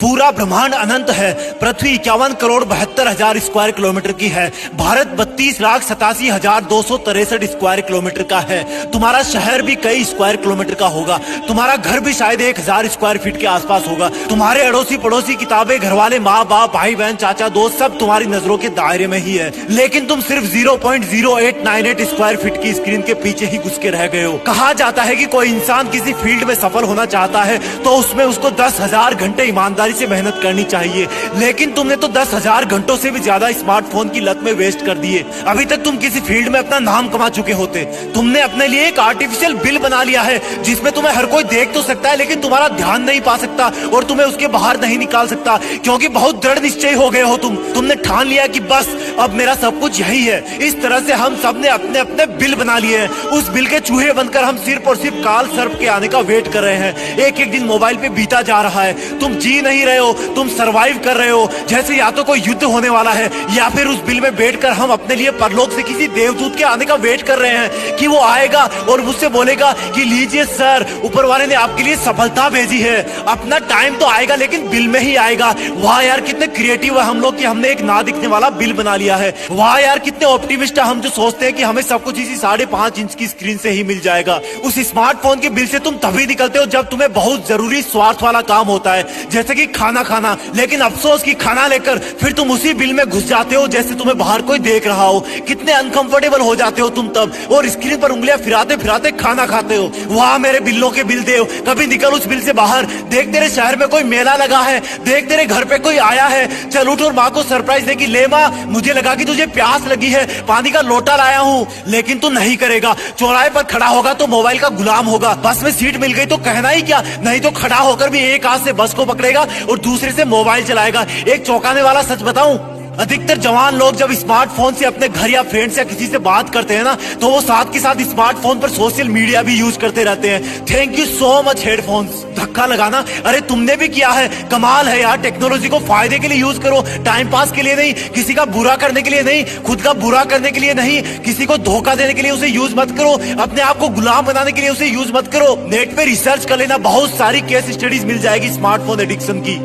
पूरा ब्रह्मांड अनंत है। पृथ्वी 51,72,00,000 स्क्वायर किलोमीटर की है। भारत 32,87,263 स्क्वायर किलोमीटर का है। तुम्हारा शहर भी कई स्क्वायर किलोमीटर का होगा। तुम्हारा घर भी शायद 1,000 स्क्वायर फीट के आसपास होगा। तुम्हारे अड़ोसी पड़ोसी, किताबें, घर वाले, माँ बाप, भाई बहन, चाचा दोस्त सब तुम्हारी नजरों के दायरे में ही है। लेकिन तुम सिर्फ 0.0898 स्क्वायर फीट की स्क्रीन के पीछे ही घुस के रह गए हो। कहा जाता है कि कोई इंसान किसी फील्ड में सफल होना चाहता है तो उसमें उसको 10,000 घंटे ईमानदारी से मेहनत करनी चाहिए। लेकिन तुमने तो 10,000 घंटों से भी ज्यादा स्मार्टफोन की लत में वेस्ट कर दिए। अभी तक तुम किसी फील्ड में अपना नाम कमा चुके होते। तुमने अपने लिए एक आर्टिफिशियल बिल बना लिया है जिसमें तुम्हें हर कोई देख तो सकता है लेकिन तुम्हारा ध्यान नहीं पा सकता और तुम्हें उसके बाहर नहीं निकाल सकता, क्योंकि बहुत दृढ़ निश्चय हो गए हो तुमने ठान लिया कि बस अब मेरा सब कुछ यही है। इस तरह से हम सब ने अपने अपने बिल बना लिए हैं। उस बिल के चूहे बनकर हम सिर्फ और सिर्फ काल सर्प के आने का वेट कर रहे हैं। एक एक दिन मोबाइल पे बीता जा रहा है। तुम जी नहीं रहे हो, तुम सरवाइव कर रहे हो जैसे या तो कोई युद्ध होने वाला है या फिर उस बिल में बैठकर हम अपने लिए परलोक से किसी देवदूत के आने का वेट कर रहे हैं कि वो आएगा और मुझसे बोलेगा कि लीजिए सर, ऊपर वाले ने आपके लिए सफलता भेजी है। अपना टाइम तो आएगा लेकिन बिल में ही आएगा। वाह यार, कितने क्रिएटिव है हम लोग कि हमने एक ना दिखने वाला बिल बना लिया है। वाह यार, कितने ऑप्टिमिस्ट है हम जो सोचते हैं कि हमें सब कुछ इसी 5.5 इंच की स्क्रीन से ही मिल जाएगा। उस स्मार्टफोन के बिल से तुम तभी निकलते हो जब तुम्हें बहुत जरूरी स्वार्थ वाला काम होता है, जैसे कि खाना खाना। लेकिन अफसोस कि खाना लेकर फिर तुम उसी बिल में घुस जाते हो जैसे तुम्हें बाहर कोई देख रहा हो। कितने अनकंफर्टेबल हो जाते हो तुम तब, और स्क्रीन पर उंगलियां फिराते फिराते खाना खाते हो। वाह मेरे बिल्लों के बिल देव, कभी निकल उस बिल से बाहर। देख तेरे शहर में कोई मेला लगा है, देख तेरे घर पे कोई आया है, चल उठ और माँ को सरप्राइज दे कि ले माँ, मुझे लगा कि तुझे प्यास लगी है, पानी का लोटा लाया हूँ। लेकिन तू नहीं करेगा। चौराहे पर खड़ा होगा तो मोबाइल का गुलाम होगा। बस में सीट मिल गई तो कहना ही क्या, नहीं तो खड़ा होकर भी एक हाथ से बस को पकड़ेगा और दूसरे से मोबाइल चलाएगा। एक चौंकाने वाला सच बताऊं, अधिकतर जवान लोग जब स्मार्टफोन से अपने घर या फ्रेंड्स या किसी से बात करते हैं ना, तो वो साथ के साथ स्मार्टफोन पर सोशल मीडिया भी यूज करते रहते हैं। Thank you so much headphones. धक्का लगाना, अरे तुमने भी किया है। कमाल है यार, टेक्नोलॉजी को फायदे के लिए यूज करो, टाइम पास के लिए नहीं, किसी का बुरा करने के लिए नहीं, खुद का बुरा करने के लिए नहीं, किसी को धोखा देने के लिए उसे यूज मत करो, अपने आप को गुलाम बनाने के लिए उसे यूज मत करो। नेट पे रिसर्च कर लेना, बहुत सारी केस स्टडीज मिल जाएगी स्मार्टफोन एडिक्शन की।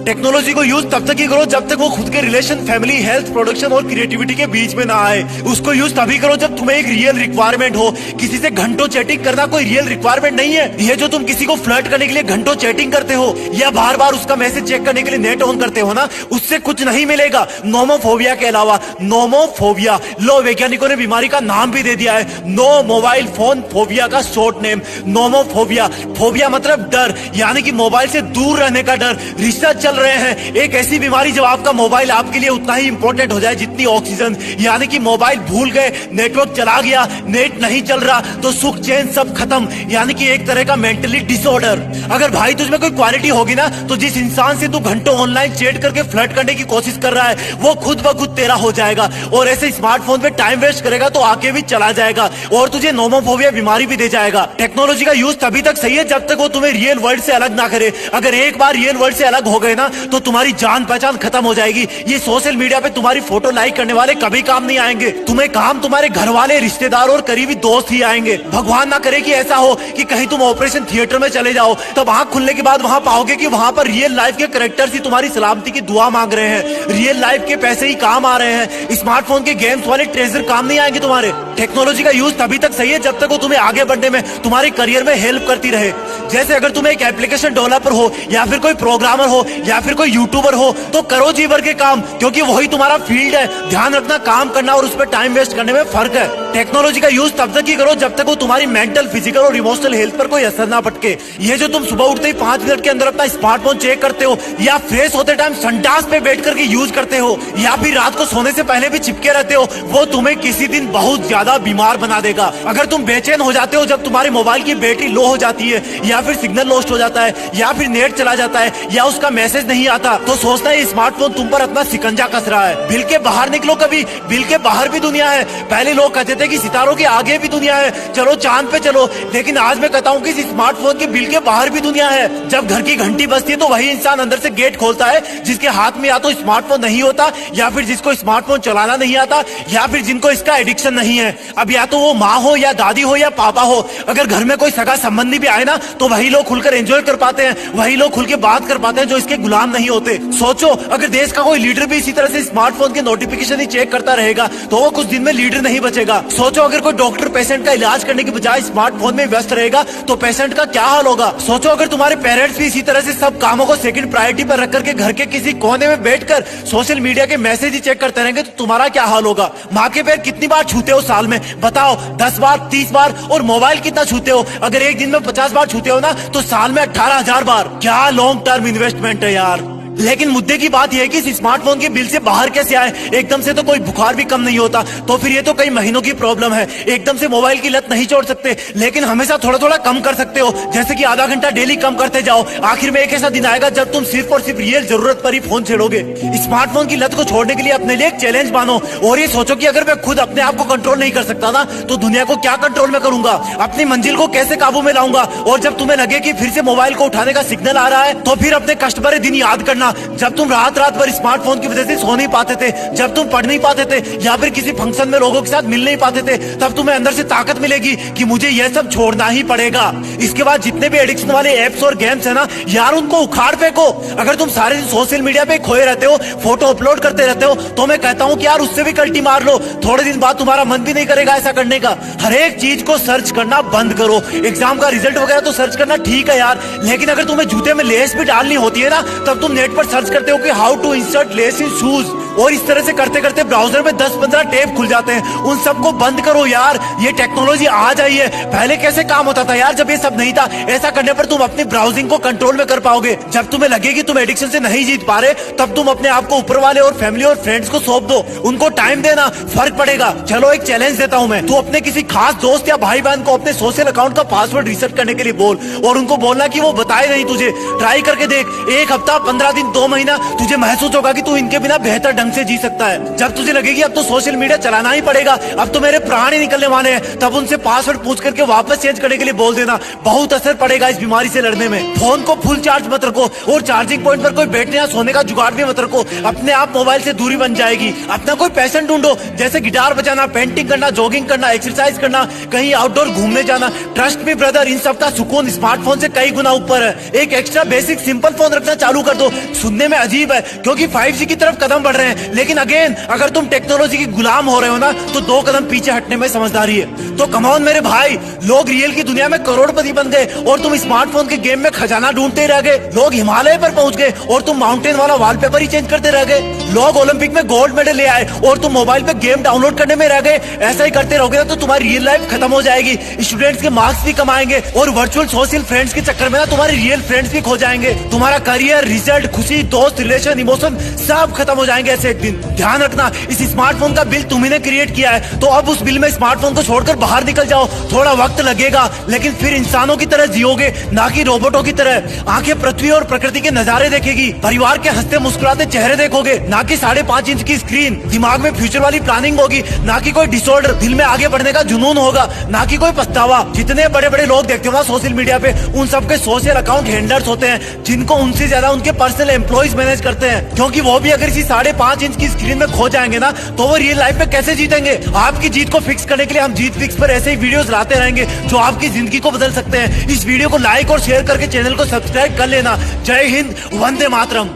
टेक्नोलॉजी को यूज तब तक ही करो जब तक वो खुद के रिलेशन, फैमिली, हेल्थ, प्रोडक्शन और क्रिएटिविटी के बीच में ना आए। उसको यूज तभी करो जब तुम्हें एक रियल रिक्वायरमेंट हो। किसी से घंटों चैटिंग करना कोई रियल रिक्वायरमेंट नहीं है। ये जो तुम किसी को फ्लर्ट करने के लिए घंटों चैटिंग करते हो या बार बार उसका मैसेज चेक करने के लिए नेट ऑन करते हो ना, उससे कुछ नहीं मिलेगा नोमोफोबिया के अलावा। नोमोफोबिया, लो वैज्ञानिकों ने बीमारी का नाम भी दे दिया है। नो मोबाइल फोन फोबिया का शॉर्ट नेम नोमोफोबिया। फोबिया मतलब डर, यानी कि मोबाइल से दूर रहने का डर। रिसर्च चल रहे हैं, एक ऐसी बीमारी जब आपका मोबाइल आपके लिए उतना ही इंपॉर्टेंट हो जाए जितनी ऑक्सीजन, यानी कि मोबाइल भूल गए, नेटवर्क चला गया, नेट नहीं चल रहा तो सुख चैन सब खत्म, यानी कि एक तरह का मेंटली डिसऑर्डर। अगर भाई तुझमें कोई क्वालिटी होगी ना, तो जिस इंसान से तू घंटों ऑनलाइन चैट करके फ्लर्ट करने की कोशिश कर रहा है वो खुद ब खुद तेरा हो जाएगा। और ऐसे स्मार्टफोन पे टाइम वेस्ट करेगा तो आके भी चला जाएगा और तुझे नोमोफोबिया बीमारी भी दे जाएगा। टेक्नोलॉजी का यूज तभी तक सही है जब तक वो तुम्हें रियल वर्ल्ड से अलग ना करे। अगर एक बार रियल वर्ल्ड से अलग हो गए ना तो तुम्हारी जान पहचान खत्म हो जाएगी। ये सोशल मीडिया पे तुम्हारी फोटो लाइक करने वाले कभी काम नहीं आएंगे। तुम्हें काम तुम्हारे घर वाले, रिश्तेदार और करीबी दोस्त ही आएंगे। भगवान ना करे कि ऐसा हो कि कहीं तुम ऑपरेशन थिएटर में चले जाओ, तब आंख खुलने के बाद वहां पाओगे कि वहां पर रियल लाइफ के कैरेक्टर्स ही तुम्हारी सलामती की दुआ मांग रहे हैं। रियल लाइफ के पैसे ही काम आ रहे हैं, स्मार्टफोन के गेम्स वाले ट्रेजर काम नहीं आएंगे तुम्हारे। टेक्नोलॉजी का यूज तभी तक सही है जब तक वो तुम्हें आगे बढ़ने में, तुम्हारे करियर में हेल्प करती रहे। जैसे अगर तुम एक एप्लीकेशन डेवलपर हो या फिर कोई प्रोग्रामर हो या फिर कोई यूट्यूबर हो तो करो जी भर के काम, क्योंकि वही तुम्हारा फील्ड है। ध्यान रखना, काम करना और उस पर टाइम वेस्ट करने में फर्क है। टेक्नोलॉजी का यूज तब तक ही करो जब तक वो तुम्हारी मेंटल, फिजिकल और इमोशनल हेल्थ पर कोई असर ना पटके। ये जो तुम सुबह उठते ही 5 मिनट के अंदर अपना स्मार्टफोन चेक करते हो या फ्रेश होते टाइम संडास पे बैठ करके यूज करते हो या फिर रात को सोने से पहले भी चिपके रहते हो, वो तुम्हें किसी दिन बहुत ज्यादा बीमार बना देगा। अगर तुम बेचैन हो जाते हो जब तुम्हारे मोबाइल की बैटरी लो हो जाती है या फिर सिग्नल लॉस्ट हो जाता है या फिर नेट चला जाता है या उसका मैसेज नहीं आता, तो सोचना है स्मार्टफोन तुम पर अपना सिकंजा कस रहा है। बिल के बाहर निकलो, कभी बिल के बाहर भी दुनिया है। पहले लोग कहते थे सोचते कि सितारों के आगे भी दुनिया है, चलो चांद पे चलो। लेकिन आज मैं कहता हूँ कि इस स्मार्टफोन के बिल के बाहर भी दुनिया है। जब घर की घंटी बजती है तो वही इंसान अंदर से गेट खोलता है जिसके हाथ में या तो स्मार्टफोन नहीं होता, या फिर जिसको स्मार्टफोन चलाना नहीं आता, या फिर जिनको इसका एडिक्शन नहीं है। अब या तो वो माँ हो या दादी हो या पापा हो, अगर घर में कोई सगा संबंधी भी आए ना तो वही लोग खुलकर एंजॉय कर पाते हैं, वही लोग खुल के बात कर पाते हैं जो इसके गुलाम नहीं होते। सोचो अगर देश का कोई लीडर भी इसी तरह से स्मार्टफोन के नोटिफिकेशन ही चेक करता रहेगा तो वो कुछ दिन में लीडर नहीं बचेगा। सोचो अगर कोई डॉक्टर पेशेंट का इलाज करने की बजाय स्मार्टफोन में व्यस्त रहेगा तो पेशेंट का क्या हाल होगा। सोचो अगर तुम्हारे पेरेंट्स भी इसी तरह से सब कामों को सेकंड प्रायोरिटी पर रख करके घर के किसी कोने में बैठकर सोशल मीडिया के मैसेज ही चेक करते रहेंगे तो तुम्हारा क्या हाल होगा। माँ के पैर कितनी बार छूते हो साल में, बताओ 10 बार 30 बार? और मोबाइल कितना छूते हो? अगर एक दिन में 50 बार छूते हो ना तो साल में 18,000 बार। क्या लॉन्ग टर्म इन्वेस्टमेंट है यार। लेकिन मुद्दे की बात यह है कि इस स्मार्टफोन के बिल से बाहर कैसे आए। एकदम से तो कोई बुखार भी कम नहीं होता, तो फिर ये तो कई महीनों की प्रॉब्लम है। एकदम से मोबाइल की लत नहीं छोड़ सकते, लेकिन हमेशा थोड़ा थोड़ा कम कर सकते हो, जैसे कि आधा घंटा डेली कम करते जाओ। आखिर में एक ऐसा दिन आएगा जब तुम सिर्फ और सिर्फ रियल जरूरत पर ही फोन छेड़ोगे। स्मार्टफोन की लत को छोड़ने के लिए अपने लिए एक चैलेंज मानो और ये सोचो कि अगर मैं खुद अपने आप को कंट्रोल नहीं कर सकता ना तो दुनिया को क्या कंट्रोल में करूंगा, अपनी मंजिल को कैसे काबू में लाऊंगा। और जब तुम्हें लगे कि फिर से मोबाइल को उठाने का सिग्नल आ रहा है तो फिर अपने कष्ट भरे दिन याद करना जब तुम रात भर स्मार्टफोन की वजह से सो नहीं पाते थे, जब तुम पढ़ नहीं पाते थे या फिर किसी फंक्शन में लोगों के साथ मिल नहीं पाते थे। तब तुम्हें अंदर से ताकत मिलेगी कि मुझे यह सब छोड़ना ही पड़ेगा। इसके बाद जितने भी एडिक्शन वाले एप्स और गेम्स है ना यार उनको उखाड़ फेंको। अगर तुम सारे दिन सोशल मीडिया पे खोए रहते हो, फोटो अपलोड करते रहते हो, तो मैं कहता हूँ कि यार उससे भी कल्टी मार लो। थोड़े दिन बाद तुम्हारा मन भी नहीं करेगा ऐसा करने का। हर एक चीज को सर्च करना बंद करो। एग्जाम का रिजल्ट वगैरह तो सर्च करना ठीक है यार, लेकिन अगर तुम्हें जूते में लेस भी डालनी होती है ना तब तुम नेट पर सर्च करते हो कि how to insert lace in shoes, और इस तरह से करते करते ब्राउजर में 10-15 टैब खुल जाते हैं। उन सबको बंद करो यार, ये टेक्नोलॉजी आ जाई है। पहले कैसे काम होता था यार जब ये सब नहीं था। ऐसा करने पर तुम अपनी ब्राउजिंग को कंट्रोल में कर पाओगे। जब तुम्हें लगे कि तुम एडिक्शन से नहीं जीत पा रहे तब तुम अपने आप को ऊपर वाले और फैमिली और फ्रेंड्स को सौंप दो, उनको टाइम देना, फर्क पड़ेगा। चलो एक चैलेंज देता हूँ मैं, तू अपने किसी खास दोस्त या भाई बहन को अपने सोशल अकाउंट का पासवर्ड रीसेट करने के लिए बोल और उनको बोलना कि वो बताए नहीं तुझे। ट्राई करके देख, 1 हफ्ता 15 दिन 2 महीना तुझे महसूस होगा कि तू इनके बिना बेहतर ढंग से जी सकता है। जब तुझे लगेगी अब तो सोशल मीडिया चलाना ही पड़ेगा, अब तो मेरे प्राण ही निकलने वाले हैं, तब उनसे पासवर्ड पूछ करके वापस चेंज करने के लिए बोल देना। बहुत असर पड़ेगा इस बीमारी से लड़ने में। फोन को फुल चार्ज मत रखो और चार्जिंग पॉइंट पर कोई बैठने या सोने का जुगाड़ भी मत रखो। अपने आप मोबाइल से दूरी बन जाएगी। अपना कोई पैशन ढूंढो, जैसे गिटार बजाना, पेंटिंग करना, जॉगिंग करना, एक्सरसाइज करना, कहीं आउटडोर घूमने जाना। ट्रस्ट मी ब्रदर, इन सब का सुकून स्मार्टफोन से कई गुना ऊपर है। एक एक्स्ट्रा बेसिक सिंपल फोन रखना चालू कर दो। सुनने में अजीब है क्योंकि 5G की तरफ कदम बढ़ रहे हैं, लेकिन अगेन अगर तुम टेक्नोलॉजी की गुलाम हो रहे हो ना तो 2 कदम पीछे हटने में समझदारी है। तो कम ऑन मेरे भाई, लोग रियल की दुनिया में करोड़पति बन गए और तुम स्मार्टफोन के गेम में खजाना ढूंढते रह गए। लोग हिमालय पर पहुंच गए और तुम माउंटेन वाला वॉलपेपर ही चेंज करते रह गए। लोग ओलंपिक में गोल्ड मेडल ले आए और तुम मोबाइल पे गेम डाउनलोड करने में रह गए। ऐसा ही करते रहोगे ना तो तुम्हारी रियल लाइफ खत्म हो जाएगी। स्टूडेंट्स के मार्क्स भी कम आएंगे और वर्चुअल सोशल फ्रेंड्स के चक्कर में ना तुम्हारे रियल फ्रेंड्स भी खो जाएंगे। तुम्हारा करियर, रिजल्ट, खुशी, दोस्त, रिलेशन, इमोशन सब खत्म हो जाएंगे ऐसे एक दिन। ध्यान रखना, इस स्मार्टफोन का बिल तुम्ही ने क्रिएट किया है तो अब उस बिल में स्मार्टफोन को छोड़कर बाहर निकल जाओ। थोड़ा वक्त लगेगा लेकिन फिर इंसानों की तरह जियोगे, ना कि रोबोटों की तरह। आंखें पृथ्वी और प्रकृति के नजारे देखेगी, परिवार के हंसते मुस्कुराते चेहरे देखोगे, ना कि 5.5 इंच की स्क्रीन। दिमाग में फ्यूचर वाली प्लानिंग होगी, ना कि कोई डिसऑर्डर। दिल में आगे बढ़ने का जुनून होगा, ना कि कोई पछतावा। जितने बड़े बड़े लोग देखते हो ना सोशल मीडिया पे, उन सबके सोशल अकाउंट हैंडलर्स होते हैं जिनको उनसे ज्यादा उनके पर्सनल एम्प्लॉइज मैनेज करते हैं, क्योंकि वो भी अगर इसी 5.5 इंच की स्क्रीन में खो जाएंगे ना तो वो रियल लाइफ में कैसे जीतेंगे। आपकी जीत को फिक्स करने के लिए हम जीत फिक्स पर ऐसे ही वीडियोस लाते रहेंगे जो आपकी जिंदगी को बदल सकते हैं। इस वीडियो को लाइक और शेयर करके चैनल को सब्सक्राइब कर लेना। जय हिंद, वंदे मातरम।